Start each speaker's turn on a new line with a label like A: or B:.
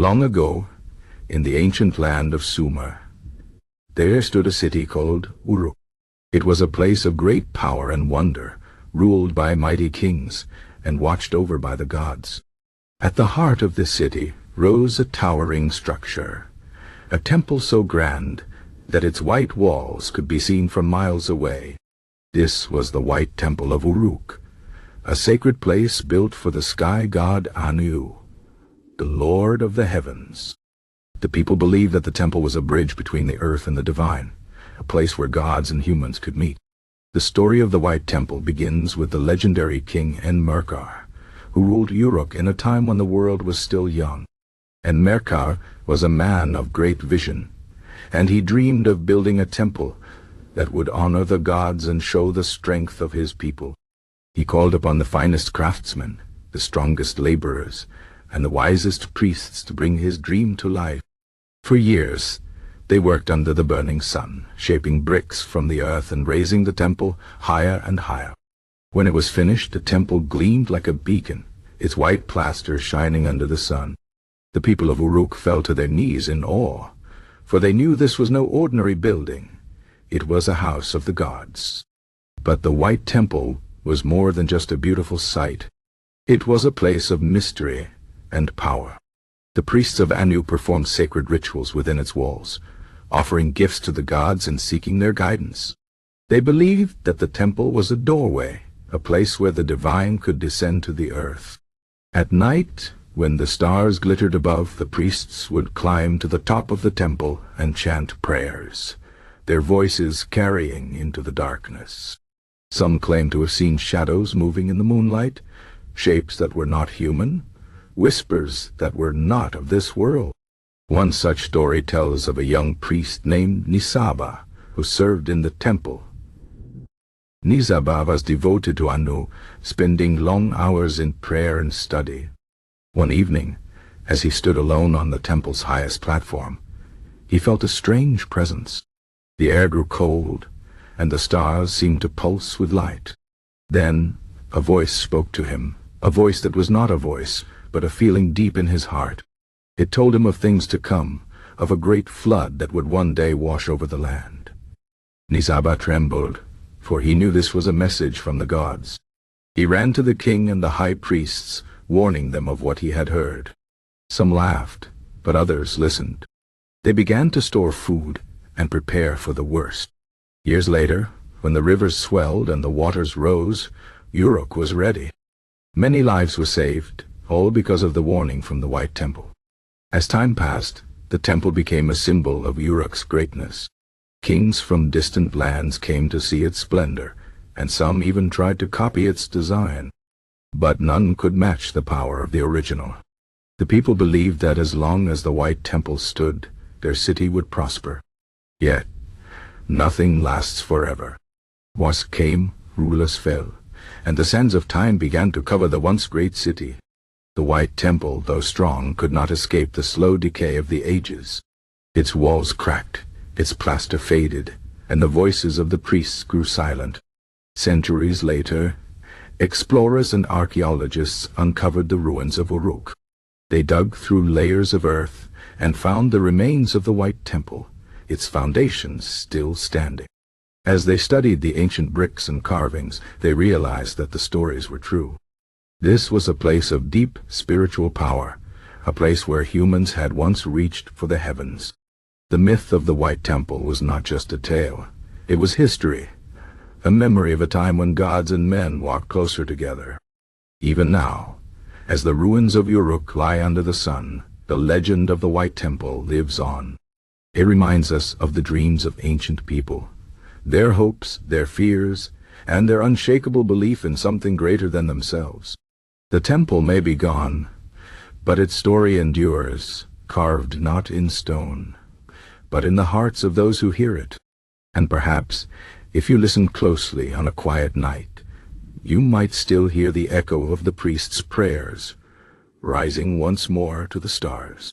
A: Long ago, in the ancient land of Sumer, there stood a city called Uruk. It was a place of great power and wonder, ruled by mighty kings and watched over by the gods. At the heart of this city rose a towering structure, a temple so grand that its white walls could be seen from miles away. This was the White Temple of Uruk, a sacred place built for the sky god Anu, the Lord of the heavens. The people believed that the temple was a bridge between the earth and the divine, a place where gods and humans could meet. The story of the White Temple begins with the legendary King Enmerkar, who ruled Uruk in a time when the world was still young. Enmerkar was a man of great vision, and he dreamed of building a temple that would honor the gods and show the strength of his people. He called upon the finest craftsmen, the strongest laborers, and the wisest priests to bring his dream to life. For years, they worked under the burning sun, shaping bricks from the earth and raising the temple higher and higher. When it was finished, the temple gleamed like a beacon, its white plaster shining under the sun. The people of Uruk fell to their knees in awe, for they knew this was no ordinary building. It was a house of the gods. But the White Temple was more than just a beautiful sight. It was a place of mystery and power. The priests of Anu performed sacred rituals within its walls, offering gifts to the gods and seeking their guidance. They believed that the temple was a doorway, a place where the divine could descend to the earth. At night, when the stars glittered above, the priests would climb to the top of the temple and chant prayers, their voices carrying into the darkness. Some claimed to have seen shadows moving in the moonlight, shapes that were not human, whispers that were not of this world. One such story tells of a young priest named Nisaba, who served in the temple. Nisaba was devoted to Anu, spending long hours in prayer and study. One evening, as he stood alone on the temple's highest platform, he felt a strange presence. The air grew cold, and the stars seemed to pulse with light. Then a voice spoke to him, a voice that was not a voice, but a feeling deep in his heart. It told him of things to come, of a great flood that would one day wash over the land. Nisaba trembled, for he knew this was a message from the gods. He ran to the king and the high priests, warning them of what he had heard. Some laughed, but others listened. They began to store food and prepare for the worst. Years later, when the rivers swelled and the waters rose, Uruk was ready. Many lives were saved, all because of the warning from the White Temple. As time passed, the temple became a symbol of Uruk's greatness. Kings from distant lands came to see its splendor, and some even tried to copy its design. But none could match the power of the original. The people believed that as long as the White Temple stood, their city would prosper. Yet, nothing lasts forever. Wars came, rulers fell, and the sands of time began to cover the once great city. The White Temple, though strong, could not escape the slow decay of the ages. Its walls cracked, its plaster faded, and the voices of the priests grew silent. Centuries later, explorers and archaeologists uncovered the ruins of Uruk. They dug through layers of earth and found the remains of the White Temple, its foundations still standing. As they studied the ancient bricks and carvings, they realized that the stories were true. This was a place of deep spiritual power, a place where humans had once reached for the heavens. The myth of the White Temple was not just a tale. It was history, a memory of a time when gods and men walked closer together. Even now, as the ruins of Uruk lie under the sun, the legend of the White Temple lives on. It reminds us of the dreams of ancient people, their hopes, their fears, and their unshakable belief in something greater than themselves. The temple may be gone, but its story endures, carved not in stone, but in the hearts of those who hear it. And perhaps, if you listen closely on a quiet night, you might still hear the echo of the priest's prayers, rising once more to the stars.